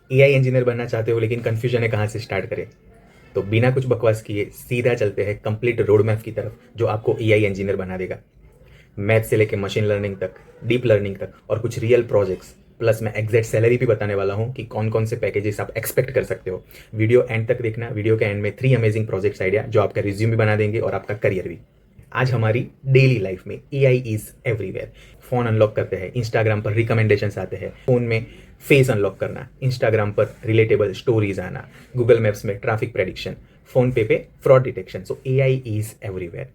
AI engineer बनना चाहते हो लेकिन कंफ्यूजन है कहाँ से स्टार्ट करें, तो बिना कुछ बकवास किए सीधा चलते हैं कंप्लीट रोड मैप की तरफ जो आपको एआई इंजीनियर बना देगा। मैथ से लेके मशीन लर्निंग तक, डीप लर्निंग तक और कुछ रियल प्रोजेक्ट्स, प्लस मैं एग्जैक्ट सैलरी भी बताने वाला हूँ कि कौन कौन से पैकेजेस आप एक्सपेक्ट कर सकते हो। वीडियो एंड तक देखना। वीडियो के एंड में 3 अमेजिंग प्रोजेक्ट्स आइडिया जो आपका रिज्यूम भी बना देंगे और आपका करियर भी। आज हमारी डेली लाइफ में AI is everywhere. Phone unlock करते हैं, इंस्टाग्राम पर रिकमेंडेशंस आते हैं, फोन में फेस अनलॉक करना, इंस्टाग्राम पर रिलेटेबल स्टोरीज आना, गूगल मैप्स में ट्रैफिक प्रेडिक्शन, फोन पे fraud detection. So AI is everywhere.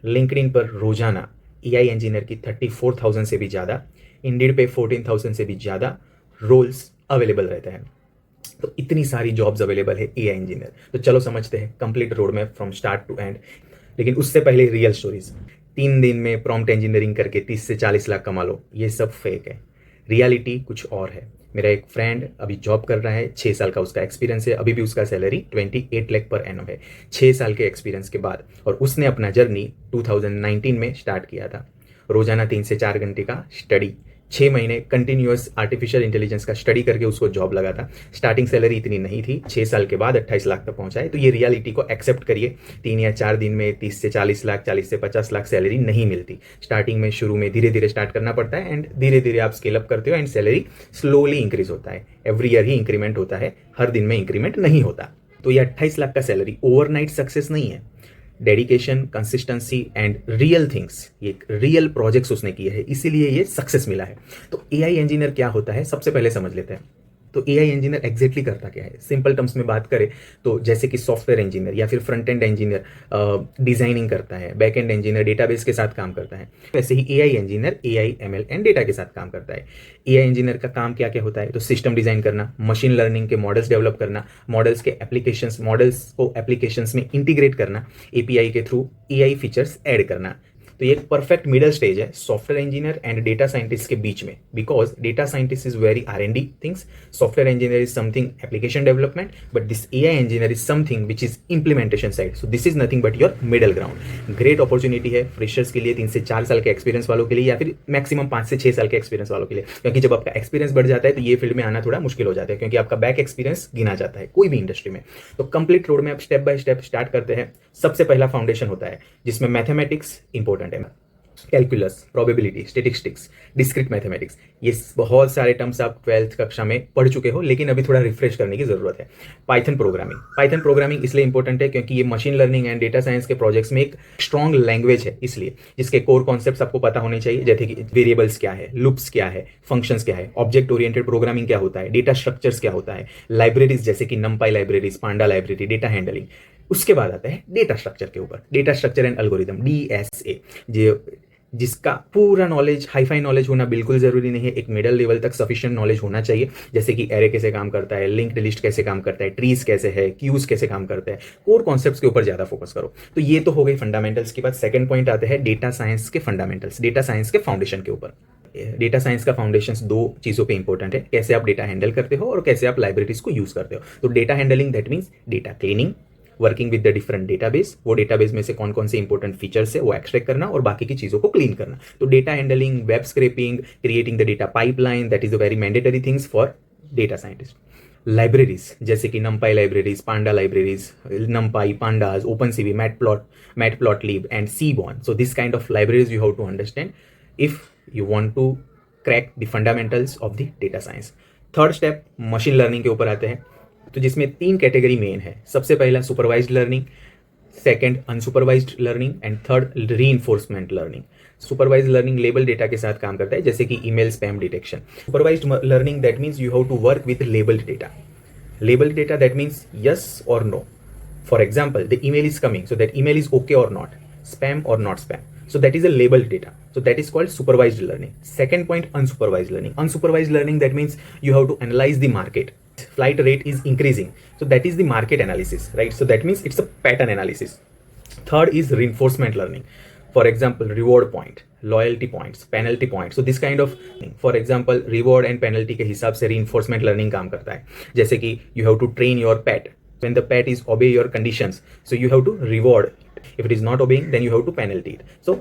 LinkedIn पर रोजाना एआई इंजीनियर की 34,000 से भी ज़्यादा, इंडीड पे 14,000 से भी ज़्यादा रोल्स अवेलेबल रहते हैं। तो इतनी सारी जॉब्स अवेलेबल है एआई इंजीनियर। तो चलो समझते हैं complete road map from start to end. लेकिन उससे पहले रियल स्टोरीज। 3 दिन में प्रॉम्प्ट इंजीनियरिंग करके 30 से 40 लाख कमा लो, ये सब फेक है। रियलिटी कुछ और है। मेरा एक फ्रेंड अभी जॉब कर रहा है, 6 साल का उसका एक्सपीरियंस है, अभी भी उसका सैलरी 28 लाख पर एनम है 6 साल के एक्सपीरियंस के बाद। और उसने अपना जर्नी 2019 में स्टार्ट किया था। रोजाना 3 से 4 घंटे का स्टडी, 6 महीने कंटिन्यूअस आर्टिफिशियल इंटेलिजेंस का स्टडी करके उसको जॉब लगा था। स्टार्टिंग सैलरी इतनी नहीं थी, 6 साल के बाद 28 लाख तक पहुंचा है। तो ये रियलिटी को एक्सेप्ट करिए। 3 या 4 दिन में 30 से 40 लाख, 40 से 50 लाख सैलरी नहीं मिलती। स्टार्टिंग में शुरू में धीरे धीरे स्टार्ट करना पड़ता है एंड धीरे धीरे आप स्केल अप करते हो एंड सैलरी स्लोली इंक्रीज होता है। एवरी ईयर ही इंक्रीमेंट होता है, हर दिन में इंक्रीमेंट नहीं होता। तो ये 28 लाख का सैलरी ओवरनाइट सक्सेस नहीं है। Dedication, consistency and real things, ये रियल प्रोजेक्ट्स उसने किए हैं, इसीलिए ये सक्सेस मिला है। तो एआई इंजीनियर क्या होता है सबसे पहले समझ लेते हैं। तो एआई इंजीनियर एग्जैक्टली करता क्या है, सिंपल टर्म्स में बात करें तो जैसे कि सॉफ्टवेयर इंजीनियर या फिर फ्रंट एंड इंजीनियर डिजाइनिंग करता है, बैक एंड इंजीनियर डेटाबेस के साथ काम करता है, वैसे ही AI engineer AI ML and data के साथ काम करता है। एआई इंजीनियर का काम क्या क्या होता है, तो सिस्टम डिजाइन करना, मशीन लर्निंग के मॉडल्स डेवलप करना, मॉडल्स के एप्लीकेशंस, मॉडल्स को एप्लीकेशंस में इंटीग्रेट करना, एपीआई के थ्रू एआई फीचर्स ऐड करना। तो ये एक परफेक्ट मिडल स्टेज है software engineer and data scientist के बीच में, because data scientist is very R&D things, software engineer is something application development, but this AI engineer is something which is implementation side. So this is nothing but your middle ground. Great opportunity है freshers के लिए, 3 से 4 साल के experience वालों के लिए, या फिर मैक्सिमम 5 से 6 साल के एक्सपीरियंस वालों के लिए। क्योंकि जब आपका एक्सपीरियंस बढ़ जाता है तो ये फील्ड में आना थोड़ा मुश्किल हो जाता है, क्योंकि आपका बैक एक्सपीरियंस गिना जाता है कोई भी इंडस्ट्री में। तो complete road map step by step start करते हैं। सबसे पहला फाउंडेशन होता है जिसमें मैथमेटिक्स इंपॉर्टेंट है। Calculus, probability, statistics, discrete mathematics, ये बहुत सारे टर्म्स आप 12th कक्षा में पढ़ चुके हो, लेकिन अभी थोड़ा रिफ्रेश करने की जरूरत है। पाइथन प्रोग्रामिंग, पाइथन प्रोग्रामिंग इसलिए इंपॉर्टेंट है क्योंकि ये machine learning and data science के प्रोजेक्ट्स में एक स्ट्रॉन्ग लैंग्वेज है, इसलिए जिसके कोर कॉन्सेप्ट्स आपको पता होने चाहिए, जैसे कि वेरिएबल्स क्या है, लूप्स क्या है, फंक्शंस क्या है, ऑब्जेक्ट ओरिएंटेड प्रोग्रामिंग क्या होता है, डेटा स्ट्रक्चर्स क्या होता है, लाइब्रेरीज जैसे कि नमपाई लाइब्रेरीज, पांडा लाइब्रेरी, डेटा हैंडलिंग। उसके बाद आता है डेटा स्ट्रक्चर के ऊपर, data structure and algorithm, DSA, जो जिसका पूरा नॉलेज, हाईफाई नॉलेज होना बिल्कुल जरूरी नहीं है, एक मिडल लेवल तक सफिशिएंट नॉलेज होना चाहिए। जैसे कि एरे कैसे काम करता है, लिंक्ड लिस्ट कैसे काम करता है, ट्रीज कैसे है, क्यूज कैसे काम करता है, कोर कॉन्सेप्ट्स के ऊपर ज्यादा फोकस करो। तो ये तो हो गई फंडामेंटल्स के बाद सेकंड पॉइंट आते हैं डेटा साइंस के फंडामेंटल्स, डेटा साइंस के फाउंडेशन के ऊपर। डेटा साइंस का फाउंडेशन 2 चीजों पे इंपॉर्टेंट है, कैसे आप डेटा हैंडल करते हो और कैसे आप लाइब्रेरीज को यूज करते हो। तो data handling that means data cleaning, working with the different database, वो डेटाबेस में से कौन कौन से इंपॉर्टेंट फीचर्स है वो एक्सट्रैक्ट करना और बाकी की चीजों को क्लीन करना। तो data handling, web scraping, creating the data pipeline, that is the very mandatory things for data scientist. Libraries जैसे कि NumPy libraries, panda libraries, NumPy, pandas, OpenCV, Matplotlib and Seaborn. So this kind of libraries you have to understand if you want to crack the fundamentals of the data science. Third step machine learning के ऊपर आते हैं, तो जिसमें 3 category main है। सबसे पहला supervised learning, second unsupervised learning and third reinforcement learning. Supervised learning label data के साथ काम करता है, जैसे कि email spam detection. Supervised learning that means you have to work with labeled data. Labeled data that means yes और no. For example, the email is coming, so that email is okay or not, spam or not spam. So that is a labeled data. So that is called supervised learning. Second point, unsupervised learning. Unsupervised learning, that means you have to analyze the market. Flight rate is increasing. So that is the market analysis, right? So that means it's a pattern analysis. Third is reinforcement learning. For example, reward point, loyalty points, penalty points. So this kind of thing. For example, reward and penalty के हिसाब से reinforcement learning काम करता है। जैसे कि you have to train your pet. When the pet is obey your conditions, so you have to reward it. If it is not obeying, then you have to penalty it. So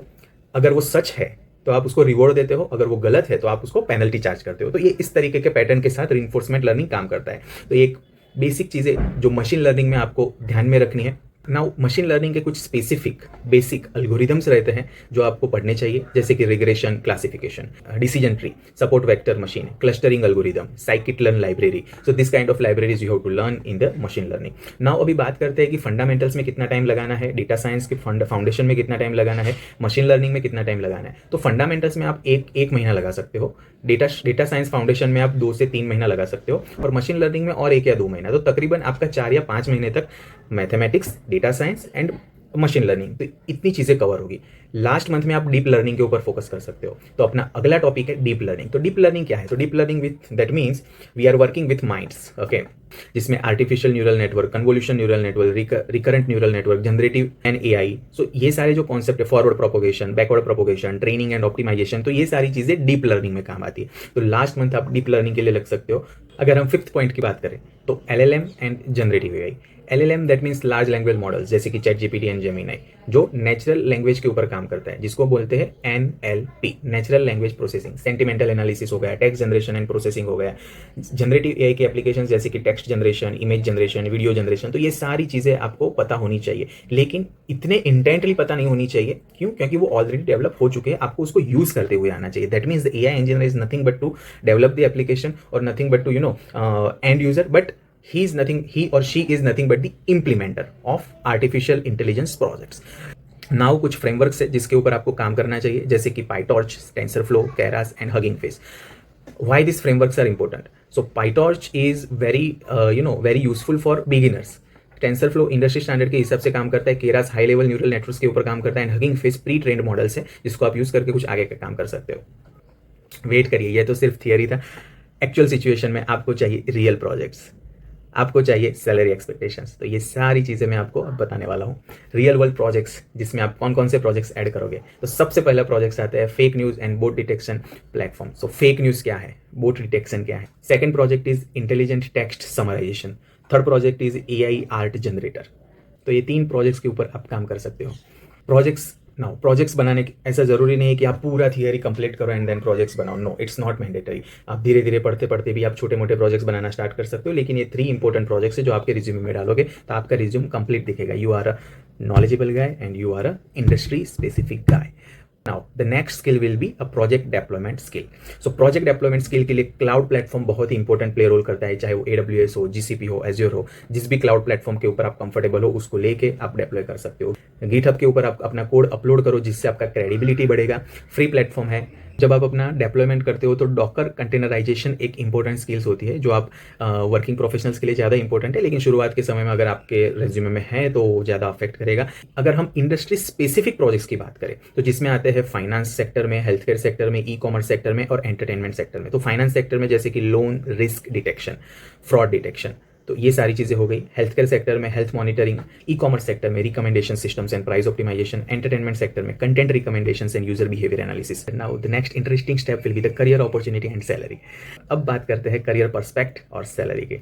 अगर वो सच है तो आप उसको reward देते हो, अगर वो गलत है तो आप उसको पेनल्टी चार्ज करते हो। तो ये इस तरीके के पैटर्न के साथ रिइंफोर्समेंट लर्निंग काम करता है। तो एक बेसिक चीज़ें जो मशीन लर्निंग में आपको ध्यान में रखनी है। नाउ मशीन लर्निंग के कुछ स्पेसिफिक बेसिक एल्गोरिदम्स रहते हैं जो आपको पढ़ने चाहिए, जैसे कि regression, classification, decision tree, support vector machine, clustering algorithm, scikit learn library. So this kind of libraries you have to learn in the machine learning. Now अभी बात करते हैं कि फंडामेंटल्स में कितना टाइम लगाना है, डेटा साइंस के फाउंडेशन में कितना टाइम लगाना है, मशीन लर्निंग में कितना टाइम लगाना है। तो फंडामेंटल्स में आप एक महीना लगा सकते हो, डेटा साइंस फाउंडेशन में आप 2 से 3 महीना लगा सकते हो, और मशीन लर्निंग में और 1 या 2 महीना। तो तकरीबन आपका 4 या 5 महीने तक mathematics, data science and machine learning, तो इतनी चीज़ें कवर होगी। लास्ट मंथ में आप डीप लर्निंग के ऊपर फोकस कर सकते हो। तो अपना अगला टॉपिक है डीप लर्निंग। तो डीप लर्निंग क्या है? तो deep learning with that means we are working with minds, okay, जिसमें artificial neural network, convolution neural network, recurrent neural network, generative and AI. So ये सारे जो कॉन्सेप्ट है, forward propagation, backward propagation, training and optimization, तो ये सारी चीज़ें deep learning में काम आती है। तो लास्ट मंथ आप डीप लर्निंग के लिए लग सकते हो। अगर हम 5th पॉइंट की बात करें तो LLM and generative AI. LLM that means large language models, जैसे कि चैट जीपीटी एंड जेमिनी, जो नेचुरल लैंग्वेज के ऊपर काम करता है, जिसको बोलते हैं NLP, natural language processing. Sentimental analysis हो गया, टेक्स्ट जनरेशन एंड प्रोसेसिंग हो गया। जनरेटिव एआई के एप्लीकेशन जैसे कि text generation, image generation, video generation. तो ये सारी चीज़ें आपको पता होनी चाहिए, लेकिन इतने इंटेंटली पता नहीं होनी चाहिए। क्यों? क्योंकि वो ऑलरेडी डेवलप हो चुके हैं, आपको उसको यूज़ करते हुए आना चाहिए। That means the AI engineer is nothing but to develop the application और nothing but to end user, but he or she is nothing but the implementer of artificial intelligence projects. Now कुछ frameworks है जिसके ऊपर आपको काम करना चाहिए, जैसे कि PyTorch, TensorFlow, Keras and Hugging Face. Why this frameworks are important? So PyTorch is very useful for beginners. TensorFlow industry standard के हिसाब से काम करता है। Keras high level neural networks के ऊपर काम करता है। And Hugging Face pre trained models है, जिसको आप यूज करके कुछ आगे का काम कर सकते हो। वेट करिए, ये तो सिर्फ थियरी था। एक्चुअल सिचुएशन में आपको चाहिए रियल प्रोजेक्ट्स, आपको चाहिए सैलरी एक्सपेक्टेशंस। तो ये सारी चीज़ें मैं आपको अब बताने वाला हूँ। रियल वर्ल्ड प्रोजेक्ट्स, जिसमें आप कौन कौन से प्रोजेक्ट्स ऐड करोगे। तो सबसे पहला प्रोजेक्ट्स आता है fake news and bot detection platform. So fake news क्या है, बोट डिटेक्शन क्या है। Second project is intelligent text summarization. Third project is AI art generator. तो ये 3 प्रोजेक्ट्स के ऊपर आप काम कर सकते हो। प्रोजेक्ट्स बनाने की ऐसा जरूरी नहीं है कि आप पूरा थियरी कंप्लीट करो एंड देन प्रोजेक्ट्स बनाओ। No, it's not mandatory. आप धीरे धीरे पढ़ते पढ़ते भी आप छोटे मोटे प्रोजेक्ट्स बनाना स्टार्ट कर सकते हो। लेकिन ये 3 इंपॉर्टेंट प्रोजेक्ट्स है जो आपके रिज्यूमे में डालोगे तो आपका रिज्यूम कंप्लीट दिखेगा। You are a knowledgeable guy and you are a industry specific guy. Now, the next skill will be a project deployment skill. So, project deployment skill के लिए क्लाउड प्लेटफॉर्म बहुत ही important play role करता है, चाहे वो AWS हो, GCP हो, Azure हो। जिस भी क्लाउड प्लेटफॉर्म के ऊपर आप कंफर्टेबल हो उसको लेके आप डिप्लॉय कर सकते हो। GitHub के ऊपर आप अपना कोड अपलोड करो, जिससे आपका क्रेडिबिलिटी बढ़ेगा। फ्री प्लेटफॉर्म है। जब आप अपना डेप्लॉयमेंट करते हो तो डॉकर कंटेनराइजेशन एक इंपॉर्टेंट स्किल्स होती है, जो आप वर्किंग प्रोफेशनल्स के लिए ज़्यादा इंपॉर्टेंट है, लेकिन शुरुआत के समय में अगर आपके रेज्यूमे में है तो ज़्यादा अफेक्ट करेगा। अगर हम इंडस्ट्री स्पेसिफिक प्रोजेक्ट्स की बात करें तो जिसमें आते हैं फाइनेंस सेक्टर में, हेल्थ केयर सेक्टर में, ई कॉमर्स सेक्टर में और एंटरटेनमेंट सेक्टर में। तो फाइनेंस सेक्टर में जैसे कि loan risk detection, fraud detection, तो ये सारी चीज़ें हो गई। हेल्थ केयर सेक्टर में health monitoring, e commerce sector में recommendation systems and price optimization, entertainment sector में content recommendations and user behaviour analysis. Now the next interesting step will be the career opportunity and salary. अब बात करते हैं career पर्सपेक्ट और salary के।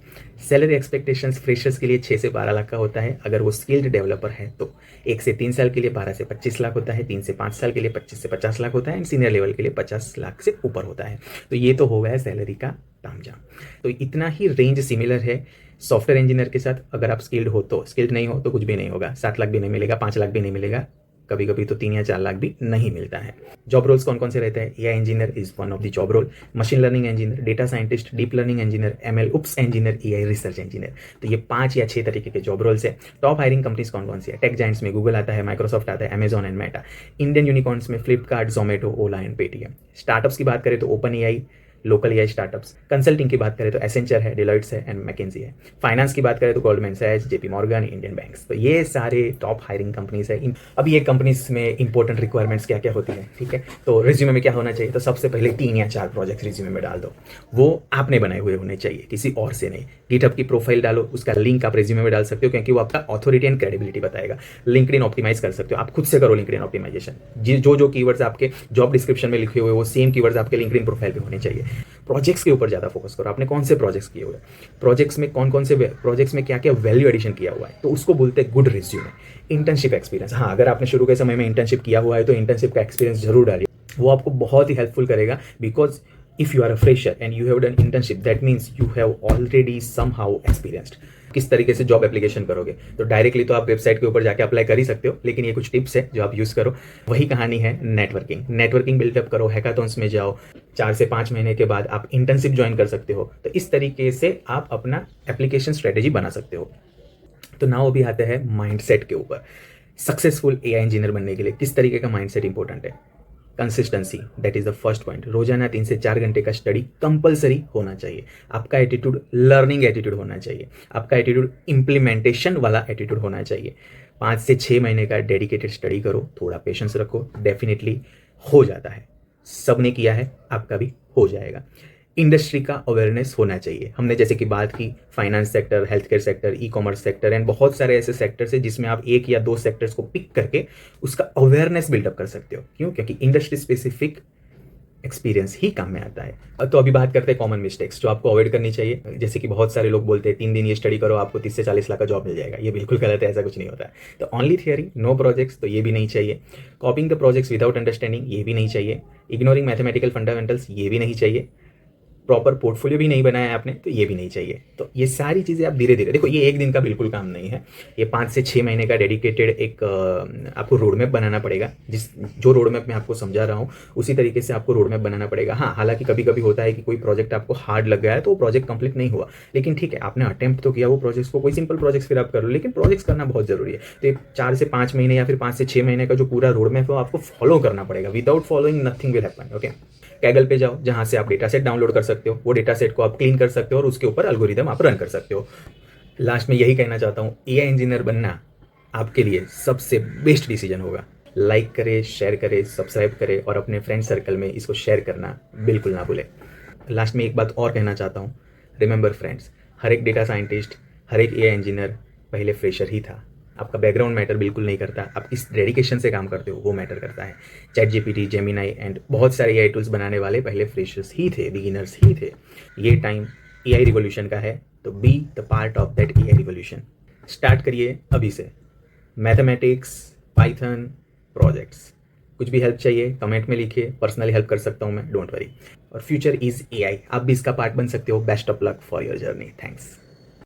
Salary expectations freshers के लिए 6 से 12 लाख का होता है। अगर वो स्किल्ड डेवलपर है तो 1 से 3 साल के लिए 12 से 25 लाख होता है। 3 से 5 साल के लिए 25 से 50 लाख होता है। एंड सीनियर लेवल के लिए 50 लाख से ऊपर होता है। तो ये तो हो गया सैलरी का तामझाम। तो इतना ही रेंज सिमिलर है सॉफ्टवेयर इंजीनियर के साथ। अगर आप स्किल्ड हो तो, स्किल्ड नहीं हो तो कुछ भी नहीं होगा। 7 लाख भी नहीं मिलेगा, 5 लाख भी नहीं मिलेगा, कभी कभी तो 3 या 4 लाख भी नहीं मिलता है। जॉब रोल्स कौन कौन से रहते हैं? AI engineer is one of the job role, machine learning engineer, data scientist, deep learning engineer, ML ops engineer, AI research engineer. तो ये 5 या 6 तरीके के जॉब रोल्स है। टॉप हायरिंग कंपनीज कौन कौन सी है? टेक जायंट्स में गूगल आता है, माइक्रोसॉफ्ट आता है, Amazon and Meta. Indian unicorns में फ्लिपकार्ट, जोमेटो, ओला एंड पेटीएम। स्टार्टअप्स की बात करें तो open AI, local AI startups. Consulting की बात करें तो एसेंचर है, डिलॉइट्स है एंड मैकेंजी है। फाइनेंस की बात करें तो Goldman Sachs, JP Morgan, Indian banks. तो ये सारे टॉप हायरिंग कंपनीज है। अब ये कंपनीज में इंपॉर्टेंट रिक्वायरमेंट्स क्या क्या होती है, ठीक है। तो रिज्यूमे में क्या होना चाहिए? तो सबसे पहले 3 या 4 प्रोजेक्ट रिज्यूमे में डाल दो। वो आपने बनाए हुए होने चाहिए, किसी और से नहीं। गिटहब की प्रोफाइल डालो, उसका लिंक आप रिज्यूमे में डाल सकते हो, क्योंकि वो आपका ऑथोरिटी एंड क्रेडिबिलिटी बताएगा। लिंक्डइन ऑप्टिमाइज कर सकते हो, आप खुद से करो लिंक्डइन ऑप्टिमाइजेशन। जो कीवर्ड्स आपके जॉब डिस्क्रिप्शन में लिखे हुए वो सेम कीवर्ड्स आपके लिंक्डइन प्रोफाइल पे होने चाहिए। प्रोजेक्ट्स के ऊपर ज़्यादा फोकस करो, आपने कौन से प्रोजेक्ट्स किए हुए, प्रोजेक्ट्स में कौन से प्रोजेक्ट्स में क्या क्या वैल्यू एडिशन किया हुआ है, तो उसको बोलते हैं गुड रिज्यूमे। इंटर्नशिप एक्सपीरियंस, हाँ, अगर आपने शुरू के समय में इंटर्नशिप किया हुआ है तो इंटर्नशिप का एक्सपीरियंस जरूर डालिए। वो आपको बहुत ही हेल्पफुल करेगा, because if you are a fresher and you have done internship, that means you have already somehow experienced. किस तरीके से जॉब एप्लीकेशन करोगे, तो डायरेक्टली तो आप वेबसाइट के ऊपर जाके अप्लाई कर ही सकते हो, लेकिन ये कुछ टिप्स है जो आप यूज़ करो। वही कहानी है नेटवर्किंग। नेटवर्किंग बिल्डअप करो, हैकाथॉन्स में जाओ, 4 से 5 महीने के बाद आप इंटर्नशिप ज्वाइन कर सकते हो। तो इस तरीके से आप अपना एप्लीकेशन स्ट्रेटेजी बना सकते हो। तो नाउ अभी आता है माइंडसेट के ऊपर। सक्सेसफुल एआई इंजीनियर बनने के लिए किस तरीके का माइंडसेट इंपॉर्टेंट है? Consistency, that is the first point. रोजाना 3 से 4 घंटे का स्टडी कंपलसरी होना चाहिए। आपका एटीट्यूड लर्निंग एटीट्यूड होना चाहिए। आपका एटीट्यूड इंप्लीमेंटेशन वाला एटीट्यूड होना चाहिए। 5 से 6 महीने का डेडिकेटेड स्टडी करो, थोड़ा पेशेंस रखो, डेफिनेटली हो जाता है। सबने किया है, आपका भी हो जाएगा। इंडस्ट्री का अवेयरनेस होना चाहिए। हमने जैसे कि बात की finance sector, health care sector, E commerce sector and बहुत सारे ऐसे सेक्टर्स हैं जिसमें आप 1 या 2 सेक्टर्स को पिक करके उसका अवेयरनेस बिल्डअप कर सकते हो। क्यों? क्योंकि इंडस्ट्री स्पेसिफिक एक्सपीरियंस ही काम में आता है। तो अभी बात करते हैं कॉमन मिस्टेक्स जो आपको अवॉइड करनी चाहिए। जैसे कि बहुत सारे लोग बोलते हैं 3 दिन ये स्टडी करो, आपको 30 से 40 लाख का जॉब मिल जाएगा। ये बिल्कुल गलत है, ऐसा कुछ नहीं होता है। तो ओनली थियरी, नो प्रोजेक्ट्स, तो ये भी नहीं चाहिए। Copying the projects without understanding, ये भी नहीं चाहिए। इग्नोरिंग मैथमेटिकल फंडामेंटल्स, ये भी नहीं चाहिए। प्रॉपर पोर्टफोलियो भी नहीं बनाया आपने, तो ये भी नहीं चाहिए। तो ये सारी चीज़ें आप धीरे धीरे देखो, ये एक दिन का बिल्कुल काम नहीं है। ये 5 से 6 महीने का डेडिकेटेड एक आपको रोड मैप बनाना पड़ेगा। जो रोड मैप मैं आपको समझा रहा हूँ उसी तरीके से आपको रोड मैप बनाना पड़ेगा। हाँ, हालांकि कभी कभी होता है कि कोई प्रोजेक्ट आपको हार्ड लग गया है तो वो प्रोजेक्ट कंप्लीट नहीं हुआ, लेकिन ठीक है, आपने अटेम्प्ट तो किया वो प्रोजेक्ट्स को। कोई सिंपल प्रोजेक्ट्स फिर आप कर लो, लेकिन प्रोजेक्ट्स करना बहुत जरूरी है। तो ये 4 से 5 महीने या फिर 5 से 6 महीने का जो पूरा रोड मैप है वो आपको फॉलो करना पड़ेगा। Without following nothing will happen. Okay, Kaggle पे जाओ, जहां से आप डेटा सेट डाउनलोड कर सकते हो। वो डेटा सेट को आप क्लीन कर सकते हो और उसके ऊपर एल्गोरिदम आप रन कर सकते हो। लास्ट में यही कहना चाहता हूँ, एआई इंजीनियर बनना आपके लिए सबसे बेस्ट डिसीजन होगा। लाइक करें, शेयर करें, सब्सक्राइब करें और अपने फ्रेंड सर्कल में इसको शेयर करना बिल्कुल ना भूलें। लास्ट में एक बात और कहना चाहता हूँ, रिमेंबर फ्रेंड्स, हर एक डेटा साइंटिस्ट, हर एक एआई इंजीनियर पहले फ्रेशर ही था। आपका बैकग्राउंड मैटर बिल्कुल नहीं करता, आप किस डेडिकेशन से काम करते हो वो मैटर करता है। चैट जीपीटी, जेमिनाई एंड बहुत सारे एआई टूल्स बनाने वाले पहले फ्रेशर्स ही थे, बिगिनर्स ही थे। ये टाइम एआई रिवॉल्यूशन का है, तो be the part of that AI revolution. Start करिए अभी से। मैथमेटिक्स, पाइथन, प्रोजेक्ट्स, कुछ भी हेल्प चाहिए कमेंट में लिखिए, पर्सनली हेल्प कर सकता हूँ मैं, डोंट वरी। और फ्यूचर इज एआई, आप भी इसका पार्ट बन सकते हो। Best of luck for your journey. Thanks.